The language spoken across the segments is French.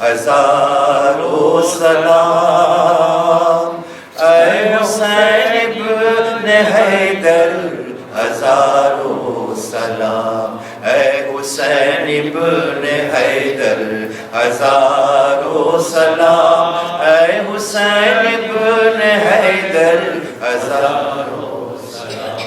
हज़ारों सलाम ऐ हुसैन इब्न हैदर हज़ारों सलाम ऐ हुसैन इब्न हैदर हज़ारों सलाम ऐ हुसैन इब्न हैदर हज़ारों सलाम.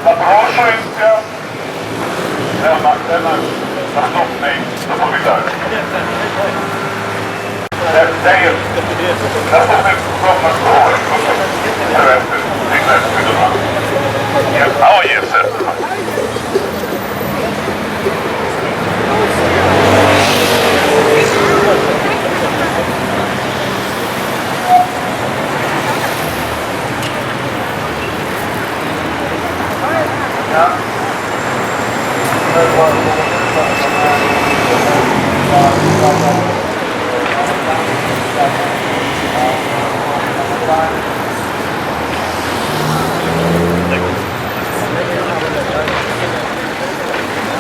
Запрошується наступний доповідач. Це є наступний крок прошу перевести Ігнатський до нас. А є все.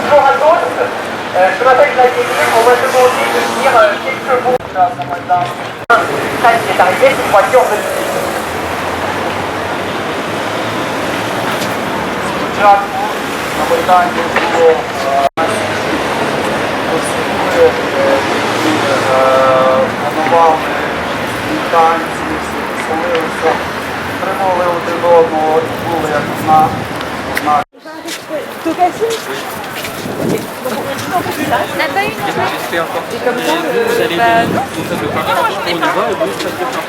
Bonjour à tous, je m'appelle Vladimir, on m'a demandé de dire quelques mots sur la train qui est arrivé, cette voiture de спочатку на Майдані було процедури, панували танці, всі веселилися, тримали один одного і були як одна. N'a pas eu une fait encore. Et comme ça, vous allez non, on y va et vous faites le temps.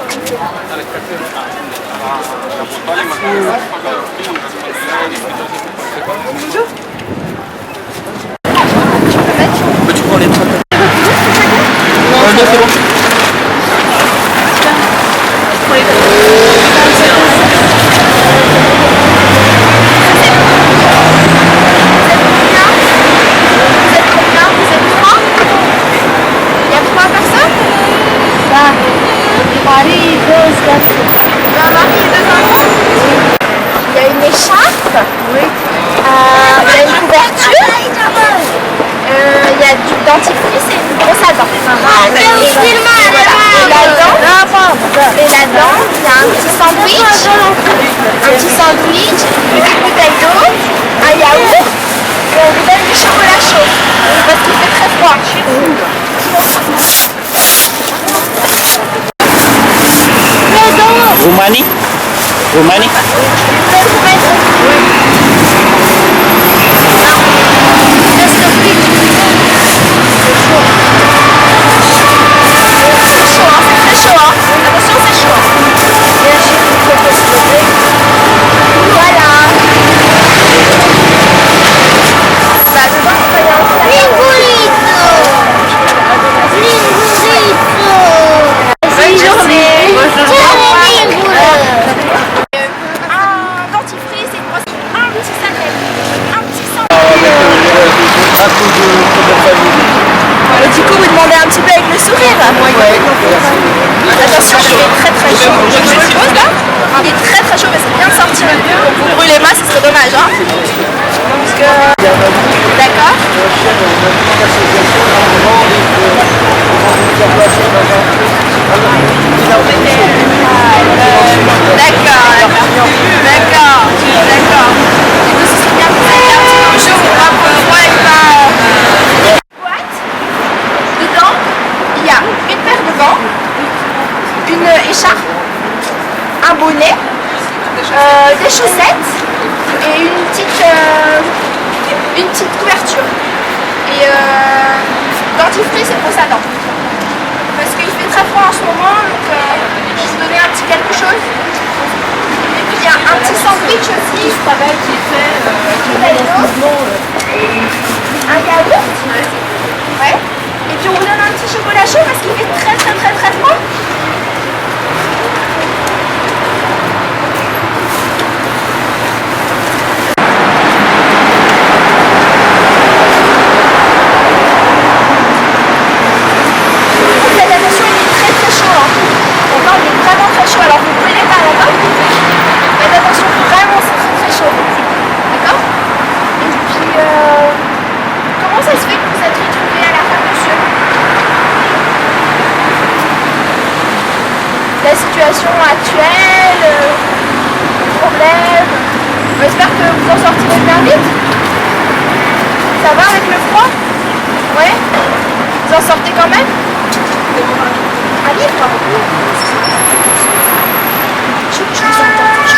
Bonjour. Tu prends les trucs. Non, c'est bon. Il y a une écharpe, oui. Il y a une couverture, il y a du dentifrice et une brosse à dents. Et là-dedans, il y a un petit sandwich, une petite bouteille d'eau, un yaourt, et on vous donne du chocolat chaud. Parce qu'il fait très froid. Roumanie? Roumanie? Du coup, vous demandez un petit peu avec le sourire. Attention, il est très très chaud. Je me pose là. Il est très très chaud, mais c'est bien de sortir un peu. Donc vous brûlez pas, ce serait dommage. Hein. Donc, d'accord. D'accord. Du coup, ce serait bien que vous ayez un petit peu chaud. Moi, il va... Dedans, il y a une paire de gants, une écharpe, un bonnet, des chaussettes et une petite couverture. Et dentifrice et brosse à dents. Parce qu'il fait très froid en ce moment, donc je vais vous donner un petit quelque chose. Et puis il y a un petit sandwich aussi, qui est fait, un yaourt. Ouais. Et puis on vous donne un petit chocolat chaud parce qu'il fait très très très très froid. Faites attention, il est très très chaud. Hein. D'accord, il est vraiment très chaud. Alors vous brûlez pas là-bas. Faites attention, vraiment c'est très très chaud. D'accord. Et puis situation actuelle, problèmes. J'espère que vous en sortirez bien vite. Ça va avec le froid? Ouais? Vous en sortez quand même? Un livre? Je vous entends là.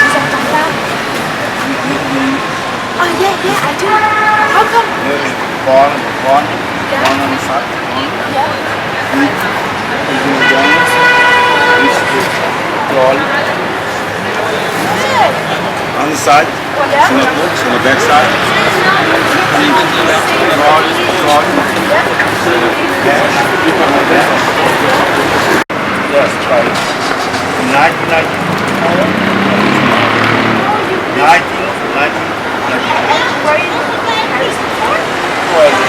Oh yeah, yeah, I do. How come? Corn on the side. Yeah. On the side, Yeah. on the back side. Crawl. Yes, right. 19.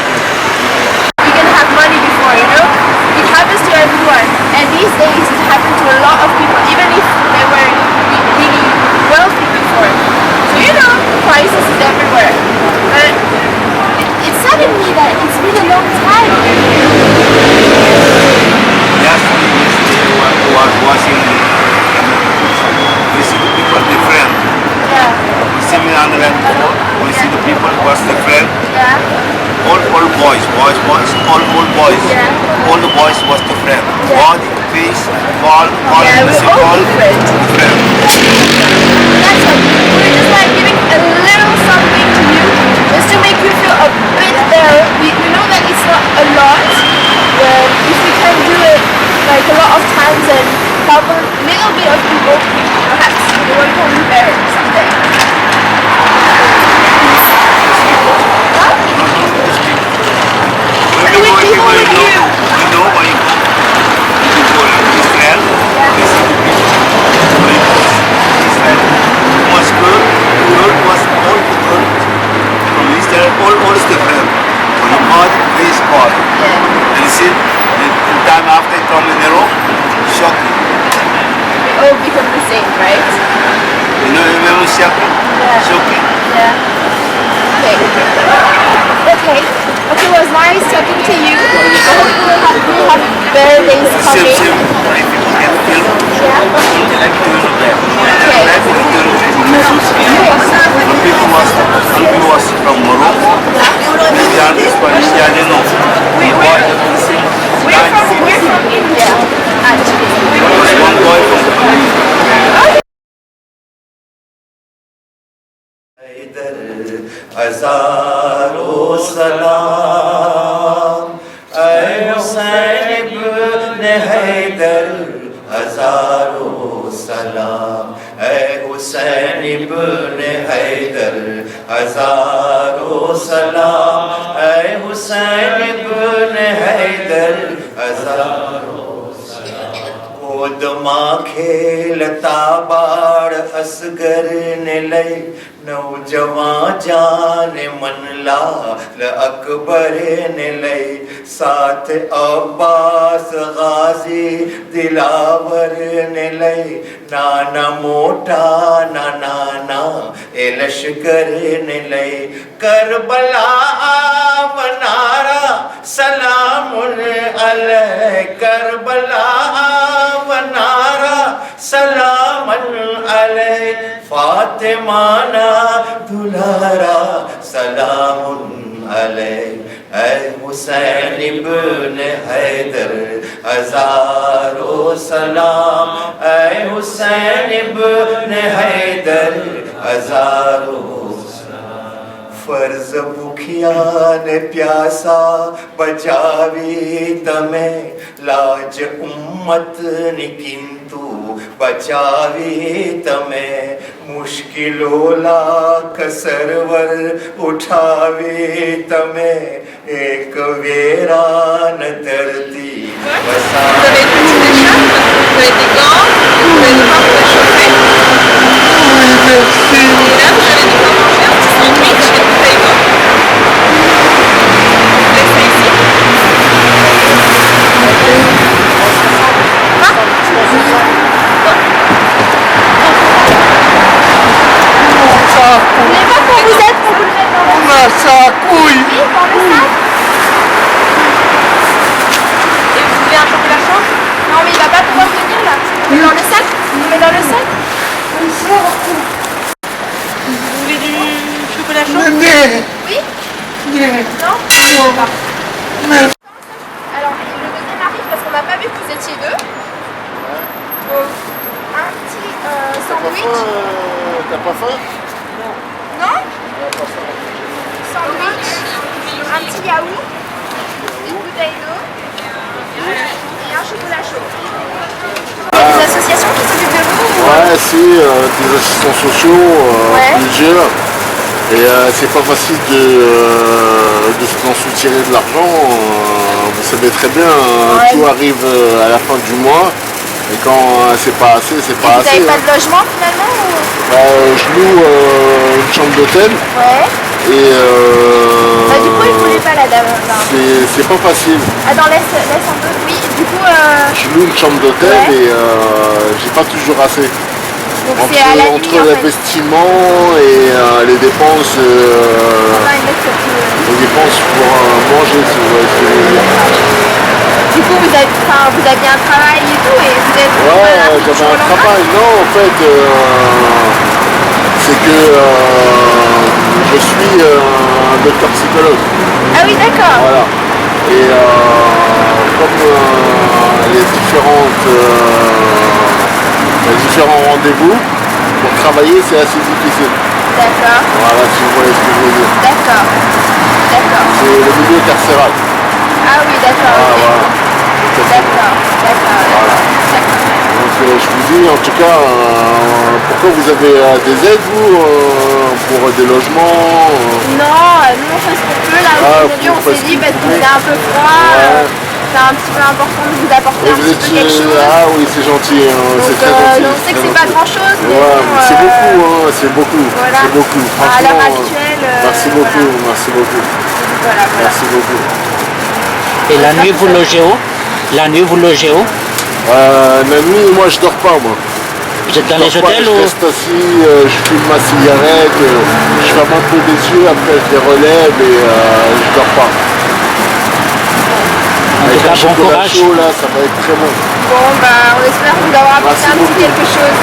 You can have money before, you know? It happens to everyone. And these days it happens to a lot of people, even if they were really wealthy before. So you know, crisis is everywhere. But it saddened me that it's been a long time. Yesterday was watching we see the people different. Yeah, We see me on the land, we see the people was different. yeah, All boys, all boys. Yeah. All the boys was different. Body, face, all Yeah, we're all different. different. That's why we're just like giving a little something to you, just to make you feel a bit better. We know that it's not a lot, but if we can do it like a lot of times and help a little bit of people, perhaps the world can be better someday. When you With people like you. you know when you go to Israel, you see the people. When you go to Israel, too much good was all good. From Israel, all is different. When you God, face God. Yeah. And you see, the time after you come in Europe, shocking. We all become the same, right? You know, you remember shocking? Yeah. Shocking. Yeah. Okay. Okay. Okay, it was nice talking to you. I hope we'll have better days Same, coming. same. If people get killed, Yeah. like to know them. Okay. Like to know them. Some people was from Morocco. Spanish, I didn't know. We're from India, actually. There was one boy from हजारों सलाम ऐ हुसैन इब्न हैदर हजारों सलाम ऐ हुसैन इब्न हैदर हजारों सलाम ऐ हुसैन इब्न हैदर हजारों गोदमा खेलता बाड़ असगर ने लई नौजवान जान मन लाल अकबर ने लई साथ अब्बास गाजी दिलावर ने लई नाना मोटा नाना ए लश्कर ने लई करबला वनारा सलामुन अलैह करबला वनारा सलामन अलैह फातिमाना दुलारा सलामुन अलैह ऐ हुसैन इब्न हैदर हजारों सलाम ऐ हुसैन इब्न हैदर हजारों फर्ज भूखिया ने प्यासा बचावी तमे लाज उम्मत ने किंतु बचावी तमे मुश्किलों लाख सरवर उठावी तमे एक वेरान धरती बसा Vous avez une petite écharpe, vous avez des gants, vous avez des pains pour les chauffer. Et là, vous avez des pains mangés, un petit sandwich et une bouteille d'eau. Vous laissez ici. Vous voulez pas qu'on vous aide pour vous le mettre dans le sac? Oui, dans le sac. Et vous voulez un peu de la chambre? Non, mais il va pas pouvoir venir là. Dans le sac? yaourt, une bouteille d'eau et un chocolat chaud. Il y a des associations qui s'occupent de vous ou... Ouais, c'est des assistants sociaux, Ouais. plusieurs. Et c'est pas facile de s'en soutirer de l'argent. Vous savez très bien, Ouais. tout arrive à la fin du mois. Et quand c'est pas assez, c'est Et pas vous assez. n'avez pas de logement finalement ou... Je loue une chambre d'hôtel Ouais. et Bah, du coup, il voulait pas la dame. c'est pas facile. Attends, laisse un peu. Oui, du coup, Je loue une chambre d'hôtel Ouais. et j'ai pas toujours assez. donc c'est à la nuit Entre en fait. l'investissement et les dépenses, Enfin, une lettre que- les dépenses pour manger, si vous voyez ce que je veux dire. Du coup, vous aviez un travail et tout, et vous êtes... Ouais, voilà, du j'avais jour au un lendemain. travail. Non, en fait, c'est que je suis un docteur psychologue. Ah oui, d'accord. Voilà. Et comme les différents rendez-vous, pour travailler, c'est assez difficile. D'accord, Voilà, si vous voyez ce que je veux dire. d'accord. D'accord. C'est le milieu carcéral. Ah oui, d'accord. Ah, Ok. voilà. Tout à fait. D'accord, d'accord. Voilà. D'accord. Donc je vous dis, en tout cas, pourquoi vous avez des aides, vous, pour des logements Non, nous on fait ce qu'on peut là Ah, aujourd'hui, vous on faites s'est ce dit que parce vous qu'il pouvez. fait un peu froid, Ouais. c'est un petit peu important de vous apporter Et un vous petit peu quelque chose. Ah oui, c'est gentil, c'est très gentil. On sait que très c'est pas gentil. grand chose, mais Ouais, bon, mais c'est beaucoup, c'est beaucoup, voilà. c'est beaucoup. À Franchement, l'heure actuelle, merci beaucoup, voilà. merci beaucoup, Voilà, voilà. merci beaucoup. Et la nuit, vous logez où? La nuit, vous logez où? La nuit, moi, je dors pas, moi. Vous êtes dans Je les dors pas, hôtels je ou? reste assis, je fume ma cigarette, je ferme un peu les yeux, après je les relève et je dors pas. En Avec tout cas, un bon chocolat courage. chaud, là, ça va être très bon. Bon, bah, on espère vous avoir apporté Merci un petit beaucoup. quelque chose.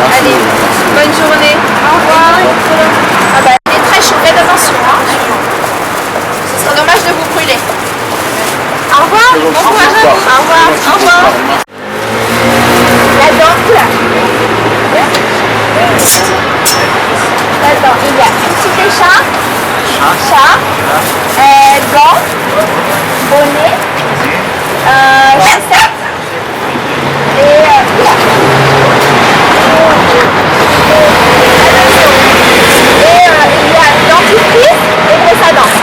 Merci. Allez, Merci. bonne journée. Au revoir. Ah bah, il est très chaud, faites attention. Hein. Ce serait dommage de vous brûler. Au revoir. C'est Bon gentil. courage à vous. Au revoir. Merci Au revoir. beaucoup. La dent, là. Là-dedans, il y a une petite écharpe, chat, gants, bonnet, chaussettes et là. Et il y a dentifrice et brosse à dents.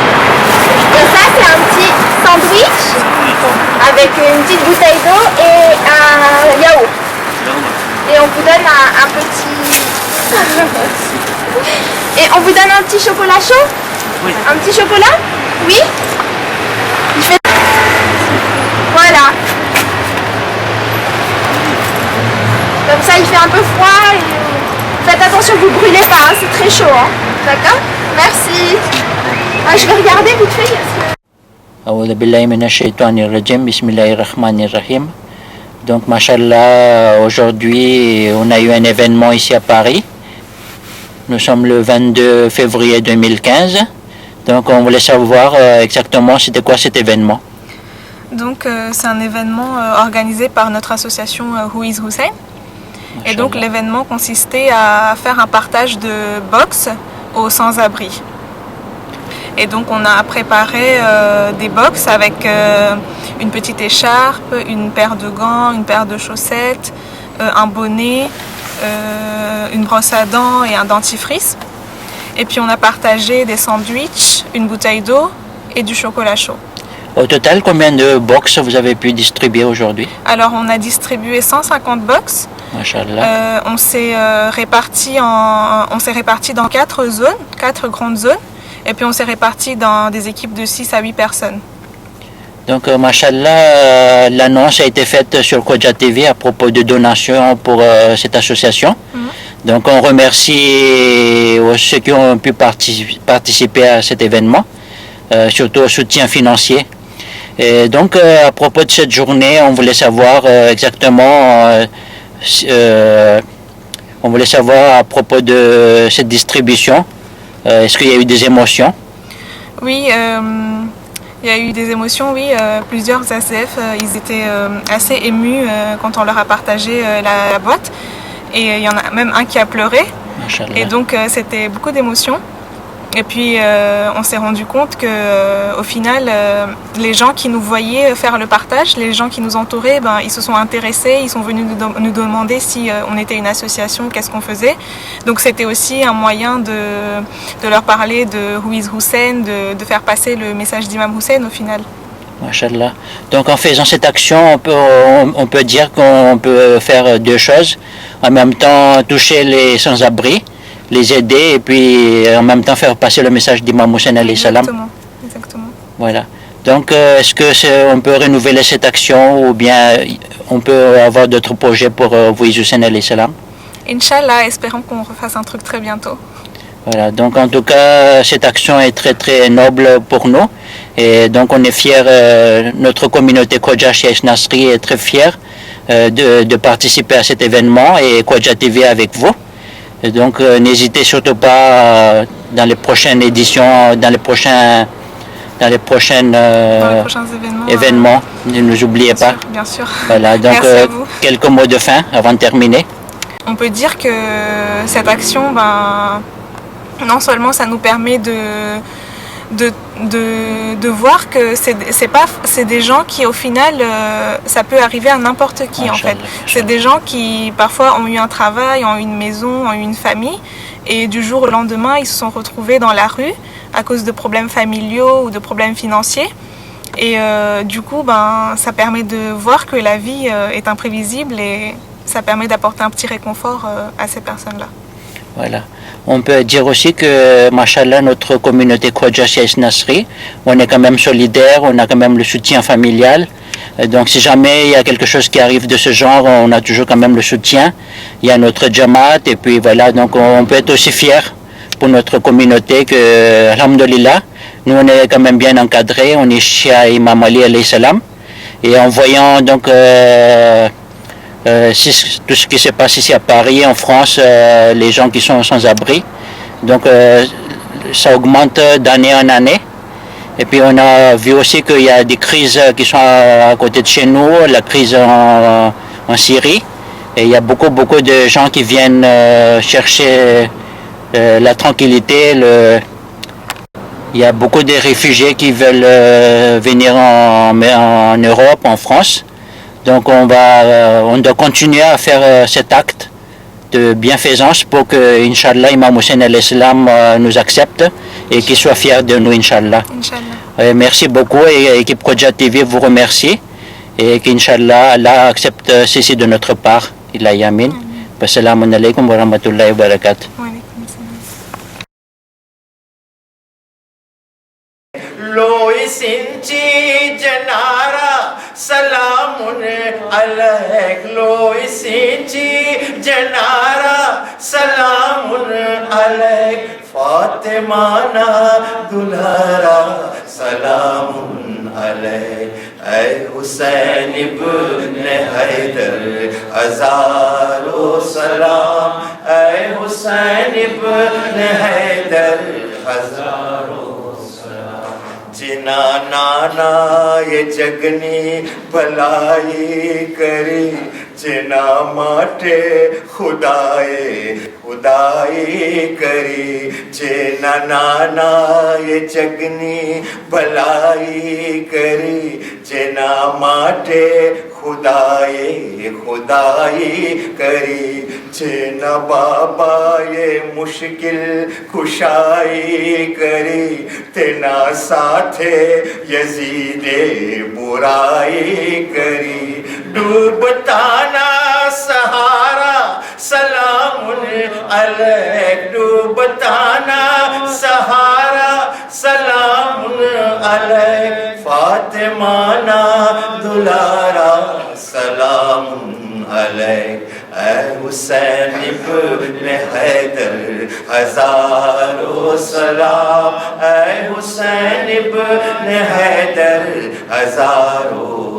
Et ça, c'est un petit sandwich avec une petite bouteille d'eau et un yaourt. Et on vous donne un petit... Et on vous donne un petit chocolat chaud? Oui. Un petit chocolat? Oui? Il fait... Voilà. Comme ça, il fait un peu froid. Et... Faites attention, vous ne brûlez pas, hein, c'est très chaud. Hein. D'accord? Merci. Ah, je vais regarder vite fait. A'udhu billahi minash shaitanir rajim. Bismillahirrahmanirrahim. Donc, machallah, aujourd'hui, on a eu un événement ici à Paris. Nous sommes le 22 février 2015. Donc, on voulait savoir exactement c'était quoi cet événement. Donc, c'est un événement organisé par notre association Who is Hussein. Et donc, l'événement consistait à faire un partage de box aux sans-abri. Et donc, on a préparé des box avec une petite écharpe, une paire de gants, une paire de chaussettes, un bonnet, une brosse à dents et un dentifrice. Et puis on a partagé des sandwichs, une bouteille d'eau et du chocolat chaud. Au total, combien de box vous avez pu distribuer aujourd'hui? Alors on a distribué 150 box. Machallah. On s'est réparti dans 4 zones, 4 grandes zones. Et puis on s'est réparti dans des équipes de 6 à 8 personnes. Donc, machallah, l'annonce a été faite sur Kodja TV à propos de donations pour cette association. Donc, on remercie ceux qui ont pu participer à cet événement, surtout au soutien financier. Et donc, à propos de cette journée, on voulait savoir exactement, on voulait savoir à propos de cette distribution, est-ce qu'il y a eu des émotions? Oui, il y a eu des émotions, oui. Plusieurs ACF, ils étaient assez émus quand on leur a partagé la boîte. Et il y en a même un qui a pleuré. Machallah. Et donc, c'était beaucoup d'émotions. Et puis on s'est rendu compte que au final, les gens qui nous voyaient faire le partage, les gens qui nous entouraient, ils se sont intéressés, ils sont venus nous demander si on était une association, qu'est-ce qu'on faisait. Donc c'était aussi un moyen de leur parler de Who is Hussein, de faire passer le message d'Imam Hussein au final. Machallah. Donc en faisant cette action, on peut dire qu'on peut faire deux choses. En même temps toucher les sans-abri, les aider et puis en même temps faire passer le message d'Imam Hussein alayhi salam. Exactement. Voilà. Donc est-ce que on peut renouveler cette action ou bien on peut avoir d'autres projets pour Hussein alayhi salam? Inch'Allah, espérons qu'on refasse un truc très bientôt. Voilà, donc en tout cas, cette action est très très noble pour nous. Et donc on est fiers, notre communauté Khoja Cheikh Nasri est très fière de participer à cet événement et Khoja TV avec vous. Et donc n'hésitez surtout pas dans les prochaines éditions, dans les prochains événements, ne nous oubliez pas. Bien sûr. Voilà, donc quelques mots de fin avant de terminer. On peut dire que cette action, non seulement ça nous permet de voir que c'est des gens qui au final ça peut arriver à n'importe qui en fait. C'est des gens qui parfois ont eu un travail, ont eu une maison, ont eu une famille et du jour au lendemain ils se sont retrouvés dans la rue à cause de problèmes familiaux ou de problèmes financiers. Et du coup ça permet de voir que la vie est imprévisible et ça permet d'apporter un petit réconfort à ces personnes-là. Voilà. On peut dire aussi que, machallah, notre communauté Khoja Cheikh Nasri, on est quand même solidaire, on a quand même le soutien familial. Donc si jamais il y a quelque chose qui arrive de ce genre, on a toujours quand même le soutien. Il y a notre Jamaat et puis voilà, donc on peut être aussi fier pour notre communauté que, alhamdulillah, nous on est quand même bien encadrés, on est chez Imam Ali alayhi salam. Et en voyant donc tout ce qui se passe ici à Paris, en France, les gens qui sont sans abri. Donc ça augmente d'année en année. Et puis on a vu aussi qu'il y a des crises qui sont à côté de chez nous, la crise en Syrie. Et il y a beaucoup de gens qui viennent chercher la tranquillité. Il y a beaucoup de réfugiés qui veulent venir en Europe, en France. Donc on doit continuer à faire cet acte de bienfaisance pour que, Inch'Allah, Imam Hussein alayhi salam nous accepte et qu'il soit fier de nous, Inch'Allah. Merci beaucoup et l'équipe Khoja TV vous remercie et qu'Inch'Allah, Allah accepte ceci de notre part. Ila yamin. Wassalamu alaikum wa rahmatullahi wa barakatuh. Loisinchi janara salamun alaik Loisinchi janara salamun alaik Fatima na dulara salamun alaik Ay Hussein ibn Haydar Hazaro salam Ay Hussein ibn Haydar Hazaro जिना नाना ये जगनी भलाई करी जिना माटे खुदाई करी जिना नाना ये जगनी भलाई करी जिना माटे खुदाई करी जिना बाबा ये मुश्किल खुशाई करी तेना साथे यजीदे बुराई करी डूबता ना सहारा सलामुन अलैक डूबता ना सहारा सलामुन अलैक फातिमा ना दुलारा सलामुन अलैक हुसैन इब्न हैदर हजारों सलाम हुसैन इब्न हैदर हजारों